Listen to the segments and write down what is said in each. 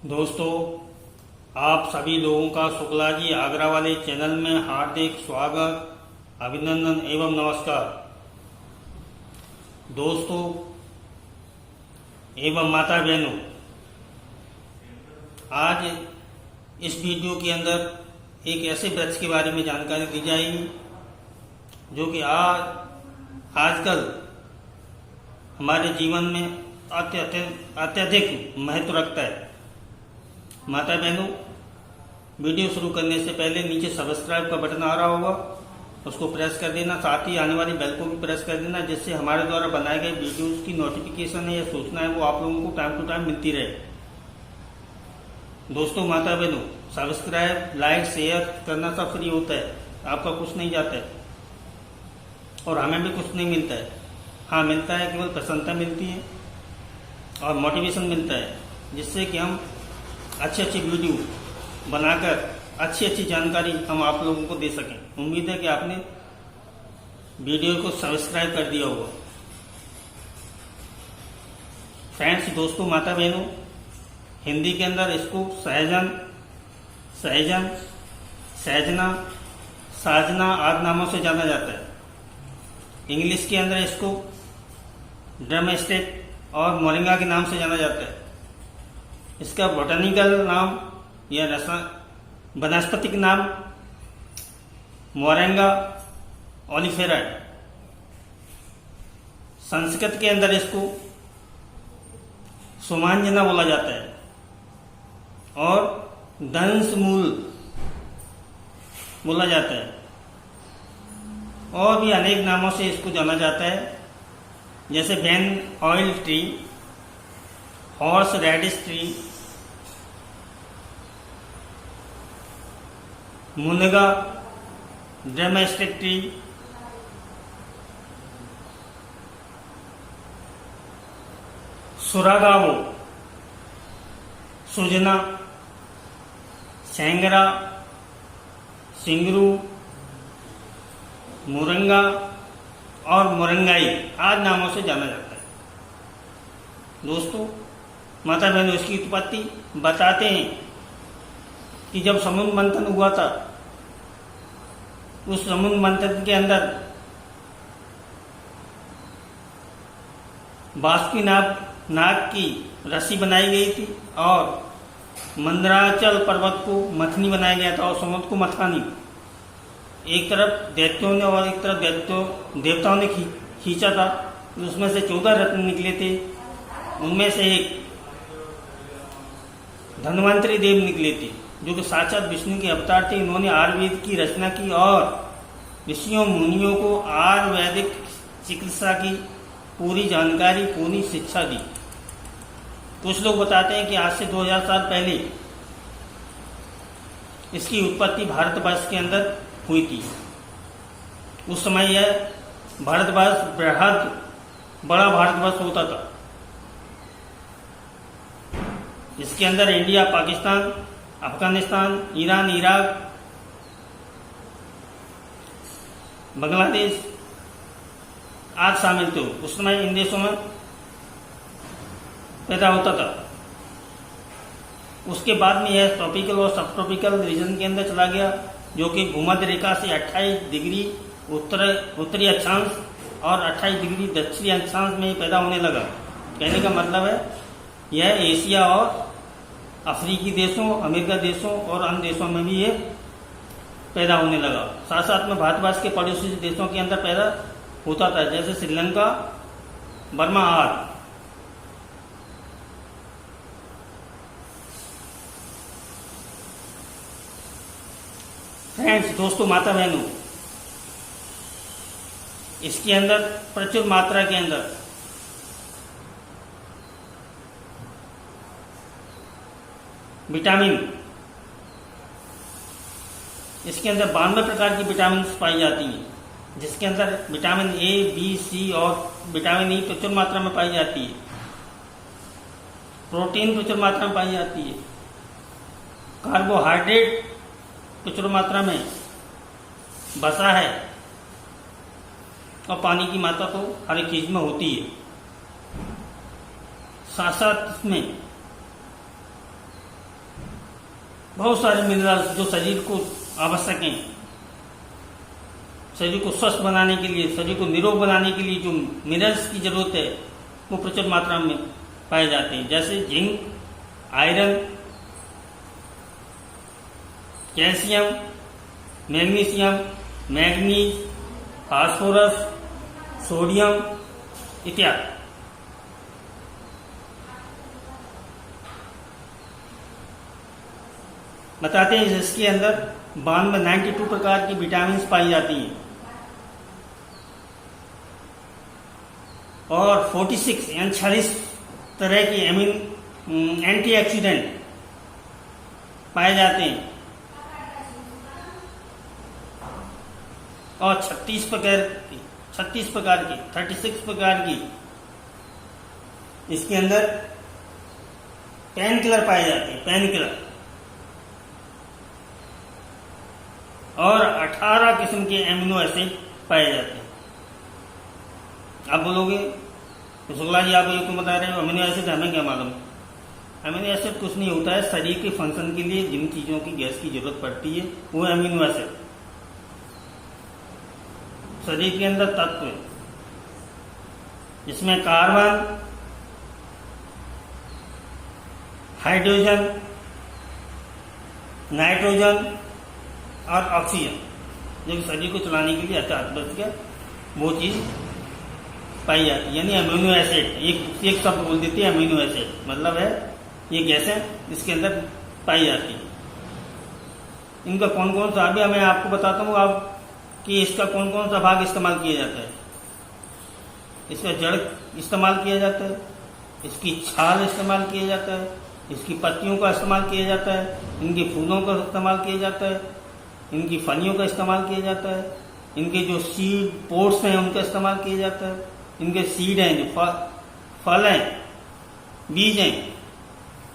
दोस्तों, आप सभी लोगों का शुक्ला जी आगरा वाले चैनल में हार्दिक स्वागत, अभिनंदन एवं नमस्कार। दोस्तों एवं माता बहनों, आज इस वीडियो के अंदर एक ऐसे वृक्ष के बारे में जानकारी दी जाएगी जो कि आजकल हमारे जीवन में अत्यधिक महत्व रखता है। माता बहनों, वीडियो शुरू करने से पहले नीचे सब्सक्राइब का बटन आ रहा होगा, उसको प्रेस कर देना। साथ ही आने वाली बेल को भी प्रेस कर देना, जिससे हमारे द्वारा बनाए गए वीडियोस की नोटिफिकेशन है या सूचना है वो आप लोगों को टाइम टू टाइम मिलती रहे। दोस्तों माता बहनों, सब्सक्राइब, लाइक, शेयर करना सब फ्री होता है, आपका कुछ नहीं जाता है और हमें भी कुछ नहीं मिलता है। हाँ, मिलता है, केवल प्रसन्नता मिलती है और मोटिवेशन मिलता है, जिससे कि हम अच्छी अच्छी वीडियो बनाकर अच्छी अच्छी जानकारी हम आप लोगों को दे सकें। उम्मीद है कि आपने वीडियो को सब्सक्राइब कर दिया होगा। फ्रेंड्स, दोस्तों, माता बहनों, हिंदी के अंदर इसको सहजन, सहजन, सहजना, साजना आदि नामों से जाना जाता है। इंग्लिश के अंदर इसको ड्रमस्टिक और मोरिंगा के नाम से जाना जाता है। इसका बोटानिकल नाम या वनस्पतिक नाम मोरिंगा ओलिफेरा है। संस्कृत के अंदर इसको सुमांजना बोला जाता है और दंशमूल बोला जाता है और भी अनेक नामों से इसको जाना जाता है, जैसे ben oil tree, horseradish tree, मुनगा ड्रमस्टिक ट्री, सुरागावो, सुजना, सेंगरा, सिंगरू, मुरंगा और मुरंगाई आदि नामों से जाना जाता है। दोस्तों माता बहनों, इसकी उत्पत्ति बताते हैं कि जब समुद्र मंथन हुआ था, उस समुद्र मंथन के अंदर बासुकीनाग की रस्सी बनाई गई थी और मंदराचल पर्वत को मथनी बनाया गया था और समुद्र को मथानी। एक तरफ दैत्यों ने और एक तरफ देवताओं ने खींचा था। उसमें से 14 रत्न निकले थे। उनमें से एक धन्वंतरी देव निकले थे, जो कि साक्षात विष्णु के अवतार थे। इन्होंने आयुर्वेद की रचना की और ऋषियों मुनियों को आयुर्वेदिक चिकित्सा की पूरी जानकारी, पूरी शिक्षा दी। कुछ लोग बताते हैं कि आज से 2000 साल पहले इसकी उत्पत्ति भारतवर्ष के अंदर हुई थी। उस समय यह भारतवर्ष बड़ा भारतवर्ष होता था। इसके अंदर India, Pakistan, Afghanistan, Iran, Iraq, Bangladesh आदि शामिल थे। उस समय इन देशों में पैदा होता था। उसके बाद में यह ट्रॉपिकल और सब ट्रॉपिकल रीजन के अंदर चला गया, जो कि भूमध्य रेखा से 28 डिग्री उत्तरी अक्षांश और 28 डिग्री दक्षिणी अक्षांश में पैदा होने लगा। कहने का मतलब है यह एशिया और अफ्रीकी देशों, अमेरिका देशों और अन्य देशों में भी ये पैदा होने लगा। साथ साथ में भारतवर्ष के पड़ोसी देशों के अंदर पैदा होता था, जैसे श्रीलंका, बर्मा आदि। फ्रेंड्स, दोस्तों, माता बहनों, इसके अंदर प्रचुर मात्रा के अंदर विटामिन, इसके अंदर 92 प्रकार की विटामिन पाई जाती हैं, जिसके अंदर विटामिन ए, बी, सी और विटामिन ई प्रचुर मात्रा में पाई जाती है। प्रोटीन प्रचुर मात्रा में पाई जाती है। कार्बोहाइड्रेट प्रचुर मात्रा में, वसा है और पानी की मात्रा तो हर एक चीज में होती है। साथ साथ इसमें बहुत सारे मिनरल्स जो शरीर को आवश्यक हैं, शरीर को स्वस्थ बनाने के लिए, शरीर को निरोग बनाने के लिए जो मिनरल्स की जरूरत है वो प्रचुर मात्रा में पाए जाते हैं, जैसे zinc, iron, calcium, magnesium, manganese, phosphorus, sodium इत्यादि। बताते हैं इसके अंदर 92 प्रकार की विटामिन पाई जाती हैं और 46 यानी 46 तरह के एंटीऑक्सीडेंट पाए जाते हैं और 36 प्रकार की 36 प्रकार की इसके अंदर पेन किलर पाए जाते हैं, पेन किलर, और 18 किस्म के एमिनो एसिड पाए जाते हैं। आप बोलोगे तो शुक्ला जी आप ये क्यों बता रहे हो अमीनो एसिड, हमें क्या मालूम? अमीनो एसिड कुछ नहीं होता है, शरीर के फंक्शन के लिए जिन चीजों की गैस की जरूरत पड़ती है वो अमीनो एसिड शरीर के अंदर तत्व है, जिसमें कार्बन, हाइड्रोजन, नाइट्रोजन और ऑक्सीजन, जो शरीर को चलाने के लिए अत्यावश्यक वो चीज पाई जाती है, यानी अमीनो एसिड। एक शब्द बोल देते हैं अमीनो एसिड, मतलब है ये गैसें इसके अंदर पाई जाती है। इनका कौन कौन सा, अभी मैं आपको बताता हूँ आप कि इसका कौन कौन सा भाग इस्तेमाल किया जाता है। इसका जड़ इस्तेमाल किया जाता है, इसकी छाल इस्तेमाल किया जाता है, इसकी पत्तियों का इस्तेमाल किया जाता है, इनके फूलों का इस्तेमाल किया जाता है, इनकी फलियों का इस्तेमाल किया जाता है, इनके जो सीड पोर्ट्स हैं उनका इस्तेमाल किया जाता है, इनके सीड हैं जो फल हैं, बीज हैं,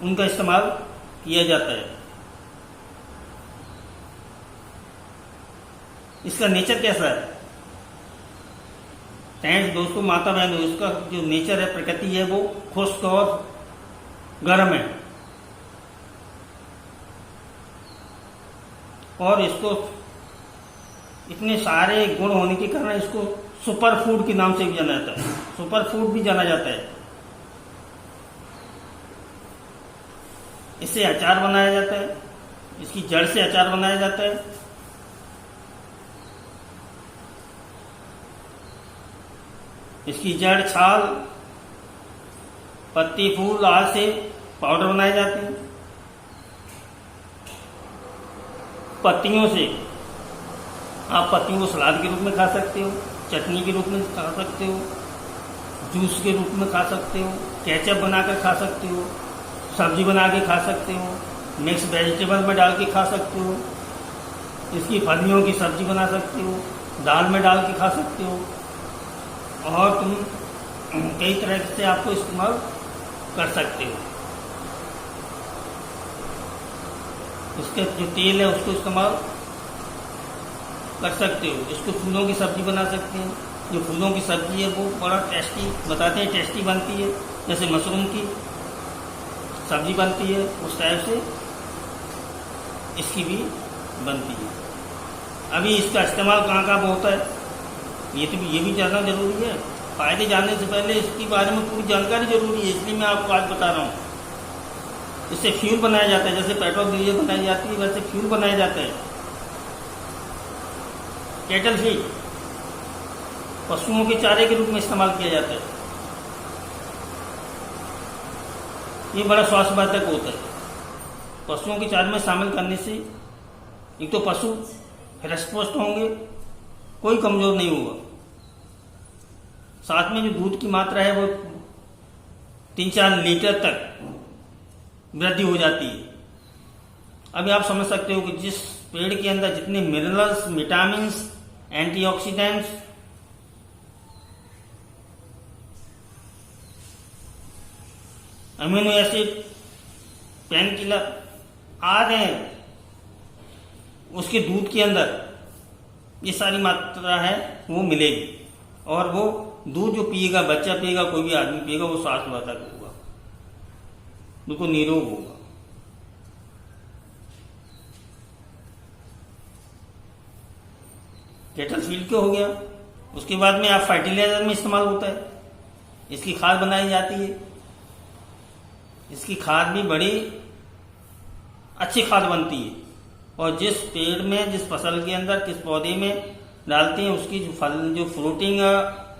उनका इस्तेमाल किया जाता है। इसका नेचर कैसा है फ्रेंड्स, दोस्तों, माता बहनों, इसका जो नेचर है, प्रकृति है, वो खुश्क और गर्म है और इसको इतने सारे गुण होने के कारण इसको सुपर फूड के नाम से भी जाना जाता है, सुपर फूड भी जाना जाता है। इससे अचार बनाया जाता है, इसकी जड़ से अचार बनाया जाता है। इसकी जड़, छाल, पत्ती, फूल आदि से पाउडर बनाए जाते हैं। पत्तियों से आप पत्तियों को सलाद के रूप में खा सकते हो, चटनी के रूप में खा सकते हो, जूस के रूप में खा सकते हो, केचप बनाकर खा सकते हो, सब्जी बना के खा सकते हो, मिक्स वेजिटेबल में डाल के खा सकते हो, इसकी फलियों की सब्जी बना सकते हो, दाल में डाल के खा सकते हो और तुम कई तरह से आपको इस्तेमाल कर सकते हो। इसके जो तेल है उसको इस्तेमाल कर सकते हो। इसको फूलों की सब्जी बना सकते हैं। जो फूलों की सब्जी है वो बड़ा टेस्टी, बताते हैं टेस्टी बनती है, जैसे मशरूम की सब्जी बनती है उस टाइप से इसकी भी बनती है। अभी इसका इस्तेमाल कहाँ कहाँ होता है ये भी जानना जरूरी है। फायदे जानने से पहले इसके बारे में पूरी जानकारी जरूरी है, इसलिए मैं आपको आज बता रहा हूँ। इससे फ्यूल बनाया जाता है, जैसे पेट्रोल डीजल बनाई जाती है वैसे फ्यूल बनाया जाता है। कैटल फीड पशुओं के चारे के रूप में इस्तेमाल किया जाता है। ये बड़ा स्वास्थ्यवर्धक होता है। पशुओं के चारे में शामिल करने से एक तो पशु हृष्ट-पुष्ट होंगे, कोई कमजोर नहीं होगा, साथ में जो दूध की मात्रा है वो 3-4 लीटर तक वृद्धि हो जाती है। अभी आप समझ सकते हो कि जिस पेड़ के अंदर जितने minerals, vitamin, antioxidants, amino acid, pain killer आदि हैं, उसके दूध के अंदर ये सारी मात्रा है वो मिलेगी और वो दूध जो पिएगा, बच्चा पिएगा, कोई भी आदमी पिएगा, वो स्वास्थ्यवर्धक होगा, बिल्कुल निरोग होगा। केटल फील्ड क्यों हो गया। उसके बाद में आप फर्टिलाइजर में इस्तेमाल होता है, इसकी खाद बनाई जाती है। इसकी खाद भी बड़ी अच्छी खाद बनती है और जिस पेड़ में, जिस फसल के अंदर, किस पौधे में डालते हैं उसकी जो फल, जो फ्रूटिंग,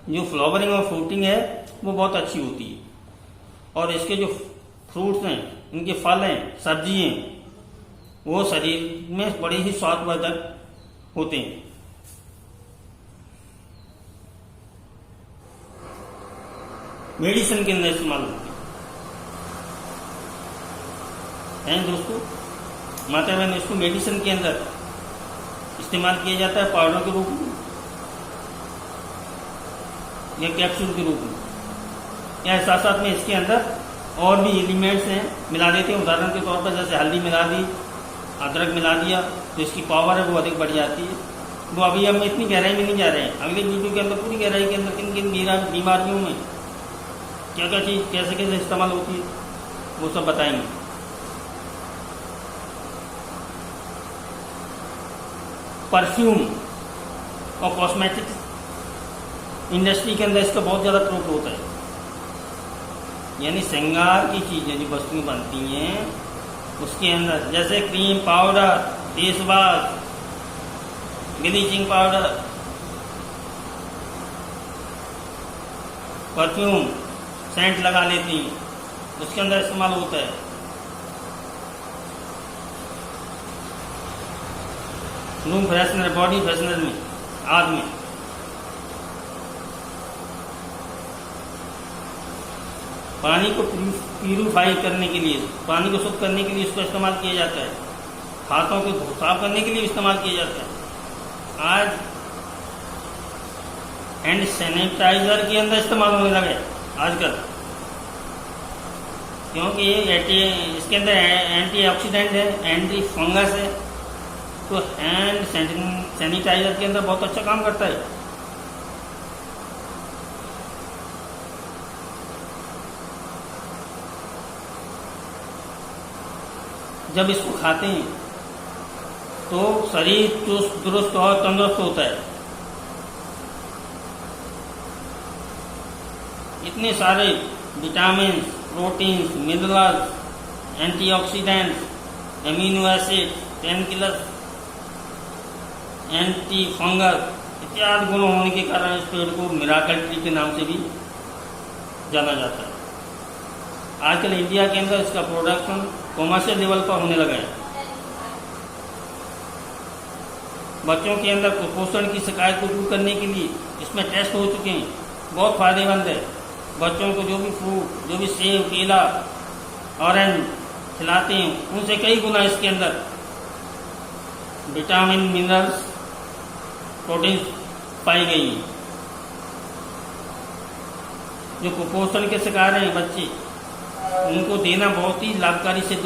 जो फ्लावरिंग और फ्रूटिंग है वो बहुत अच्छी होती है। और इसके जो फ्रूट्स हैं, इनके फल हैं, सब्जी हैं, वो शरीर में बड़े ही स्वास्थ्यवर्धक होते हैं। मेडिसिन के अंदर इस्तेमाल होते हैं दोस्तों, माता बहन, इसको मेडिसिन के अंदर इस्तेमाल किया जाता है पाउडर के रूप में या कैप्सूल के रूप में, या साथ साथ में इसके अंदर और भी एलिमेंट्स हैं मिला देते हैं। उदाहरण के तौर पर जैसे हल्दी मिला दी, अदरक मिला दिया, तो इसकी पावर है वो अधिक बढ़ जाती है। वो अभी हम इतनी गहराई में नहीं जा रहे हैं, अगले वीडियो के अंदर पूरी गहराई के अंदर किन किन बीमारियों में क्या क्या चीज़ कैसे कैसे इस्तेमाल होती है वो सब बताएंगे। परफ्यूम और कॉस्मेटिक्स इंडस्ट्री के अंदर इसका बहुत ज़्यादा प्रयोग होता है। यानी श्रृंगार की चीज़ें जो वस्तुएं बनती हैं उसके अंदर, जैसे cream, powder, face wash, bleaching powder, perfume, scent लगा लेती हैं, उसके अंदर इस्तेमाल होता है। रूम फ्रेशनर, बॉडी फ्रेशनर में, आग में। पानी को प्यूरिफाई करने के लिए, पानी को शुद्ध करने के लिए इसको इस्तेमाल किया जाता है। हाथों को साफ करने के लिए इस्तेमाल किया जाता है। आज हैंड सैनिटाइजर के अंदर इस्तेमाल होने लगे आजकल, क्योंकि ये इसके अंदर एंटीऑक्सीडेंट है, एंटी फंगस है, तो हैंड सैनिटाइजर के अंदर बहुत अच्छा काम करता है। जब इसको खाते हैं तो शरीर चुस्त दुरुस्त और तंदुरुस्त होता है। इतने सारे vitamin, proteins, minerals, antioxidants, amino acid, pain killer, anti fungus इत्यादि गुण होने के कारण इस पेड़ को मिराकल ट्री के नाम से भी जाना जाता है। आजकल इंडिया के अंदर इसका प्रोडक्शन कॉमर्शियल लेवल पर होने लगा है। बच्चों के अंदर कुपोषण की शिकायत को दूर करने के लिए इसमें टेस्ट हो चुके हैं, बहुत फायदेमंद है। बच्चों को जो भी फ्रूट, जो भी सेब, केला, ऑरेंज खिलाते हैं उनसे कई गुना इसके अंदर विटामिन, मिनरल्स, प्रोटीन पाई गई हैं। जो कुपोषण के शिकार हैं बच्चे, उनको देना बहुत ही लाभकारी सिद्ध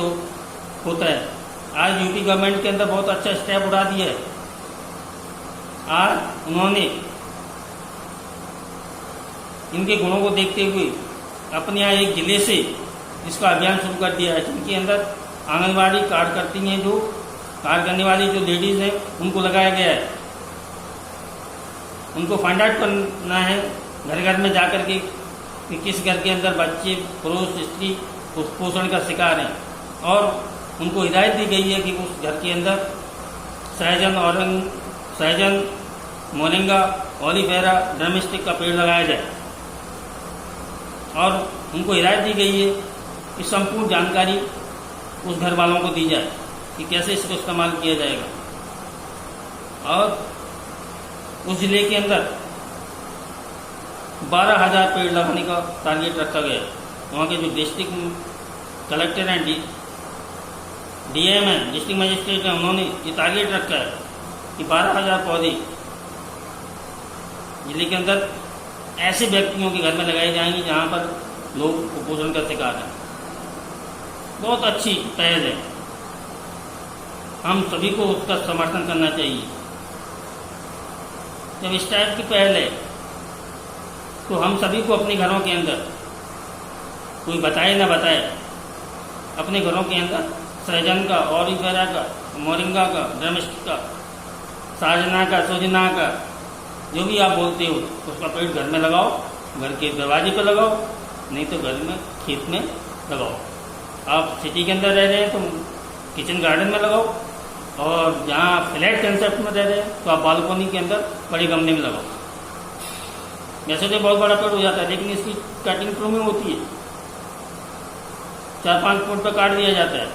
होता है। आज यूपी गवर्नमेंट के अंदर बहुत अच्छा स्टेप उठा दिया है। आज उन्होंने इनके गुणों को देखते हुए अपने यहाँ एक जिले से इसका अभियान शुरू कर दिया है, जिनके अंदर आंगनबाड़ी कार्ड करती हैं, जो कार्य करने वाली जो लेडीज हैं उनको लगाया गया है। उनको फाइंड आउट करना है घर घर में जाकर के कि किस घर के अंदर बच्चे, पुरुष, स्त्री कुपोषण का शिकार हैं, और उनको हिदायत दी गई है कि उस घर के अंदर सहजन, मोरिंगा, ओलिफेरा, ड्रमस्टिक का पेड़ लगाया जाए। और उनको हिदायत दी गई है कि संपूर्ण जानकारी उस घर वालों को दी जाए कि कैसे इसको इस्तेमाल किया जाएगा। और उस जिले के अंदर 12,000 पेड़ लगाने का टारगेट रखा गया है। वहाँ के जो डिस्ट्रिक्ट कलेक्टर हैं, डीएम हैं, डिस्ट्रिक्ट मजिस्ट्रेट हैं, उन्होंने ये टारगेट रखा है कि 12,000 पौधे जिले के अंदर ऐसे व्यक्तियों के घर में लगाए जाएंगे जहाँ पर लोग कुपोषण का शिकार हैं। बहुत अच्छी पहल है, हम सभी को उसका समर्थन करना चाहिए। जब इस टाइप की पहल है तो हम सभी को अपने घरों के अंदर, कोई बताए ना बताए, अपने घरों के अंदर सहजन का, ओलिफेरा का, मोरिंगा का, ड्रमस्टिक का, साजना का, सोजना का, जो भी आप बोलते हो, उसका पेड़ घर में लगाओ, घर के दरवाजे पे लगाओ, नहीं तो घर में खेत में लगाओ। आप सिटी के अंदर रह रहे हैं तो किचन गार्डन में लगाओ, और जहाँ फ्लैट कंसेप्ट में रह रहे हैं तो आप बालकोनी के अंदर बड़े गमले में लगाओ। वैसे तो बहुत बड़ा पेड़ हो जाता है, लेकिन इसकी कटिंग प्रूनिंग होती है, 4-5 फुट पर काट दिया जाता है,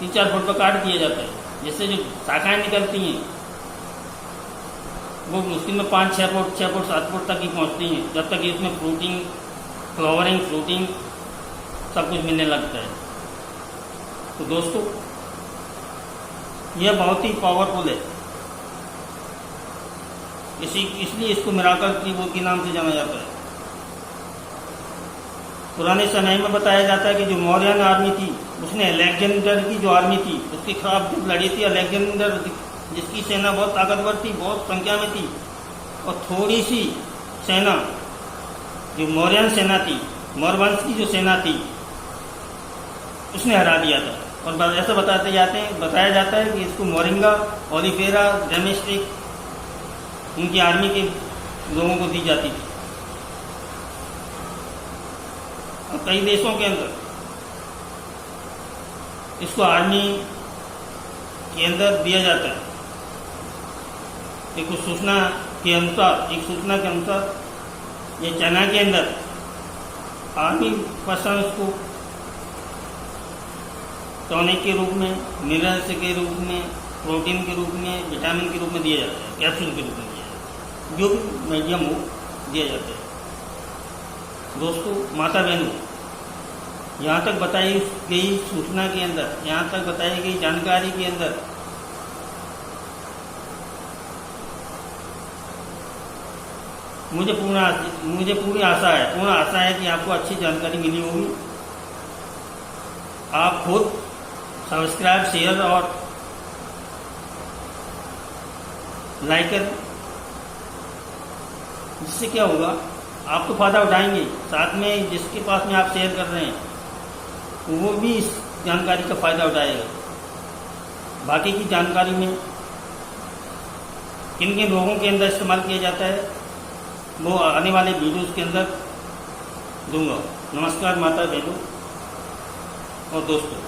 3-4 फुट पर काट दिया जाता है, जिससे जो शाखाएं निकलती हैं वो मुश्किल में 5-6 फुट, 6 फुट, 7 फुट तक ही पहुंचती हैं, जब तक इसमें फ्रूटिंग, फ्लावरिंग, फ्रूटिंग सब कुछ मिलने लगता है। तो दोस्तों, यह बहुत ही पावरफुल है, इसलिए इसको मिराकल ट्री के नाम से जाना जाता है। पुराने समय में बताया जाता है कि जो मौर्यन आर्मी थी, उसने अलेक्जेंडर की जो आर्मी थी उसके खिलाफ जब लड़ी थी, अलेक्जेंडर जिसकी सेना बहुत ताकतवर थी, बहुत संख्या में थी, और थोड़ी सी सेना जो मौर्यन सेना थी, मौर्य वंश की जो सेना थी, उसने हरा दिया था। और ऐसा बताया जाता है कि इसको मोरिंगा ओलिफेरा डोमेस्टिक उनकी आर्मी के लोगों को दी जाती थी। और कई देशों के अंदर इसको आर्मी के अंदर दिया जाता है। एक सूचना के अनुसार ये चाइना के अंदर आर्मी पर्सन को टॉनिक के रूप में, मिनरल्स के रूप में, प्रोटीन के रूप में, विटामिन के रूप में दिया जाता है, कैप्सूल के रूप में दिया जाता है, जो भी मीडियम हो दिया जाता है। दोस्तों, माता बहनों, यहाँ तक बताई गई सूचना के अंदर, यहाँ तक बताई गई जानकारी के अंदर मुझे पूरी आशा है कि आपको अच्छी जानकारी मिली होगी। आप खुद सब्सक्राइब, शेयर और लाइक कर, जिससे क्या होगा, आप तो फायदा उठाएंगे, साथ में जिसके पास में आप शेयर कर रहे हैं वो भी इस जानकारी का फायदा उठाएगा। बाकी की जानकारी में किन किन रोगों के अंदर इस्तेमाल किया जाता है वो आने वाले वीडियोस के अंदर दूंगा। नमस्कार माता बहनों और दोस्तों।